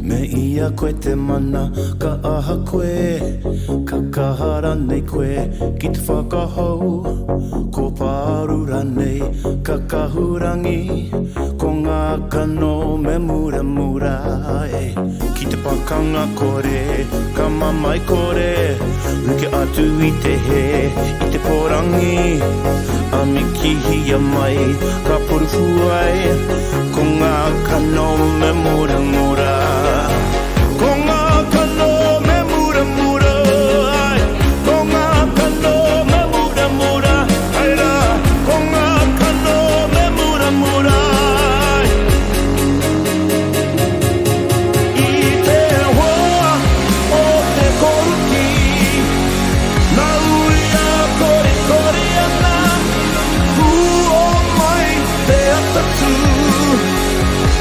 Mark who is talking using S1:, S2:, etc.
S1: Me ia koe te mana, ka aha koe, ka kahara nei koe, ki te whakahau. Ko pārura nei, ka kahurangi, ko ngā kano me mura mura. Ki te pakanga kore, ka mamai kore, ruke atu i te he, i te porangi. A me kihia mai, ka porufu ai,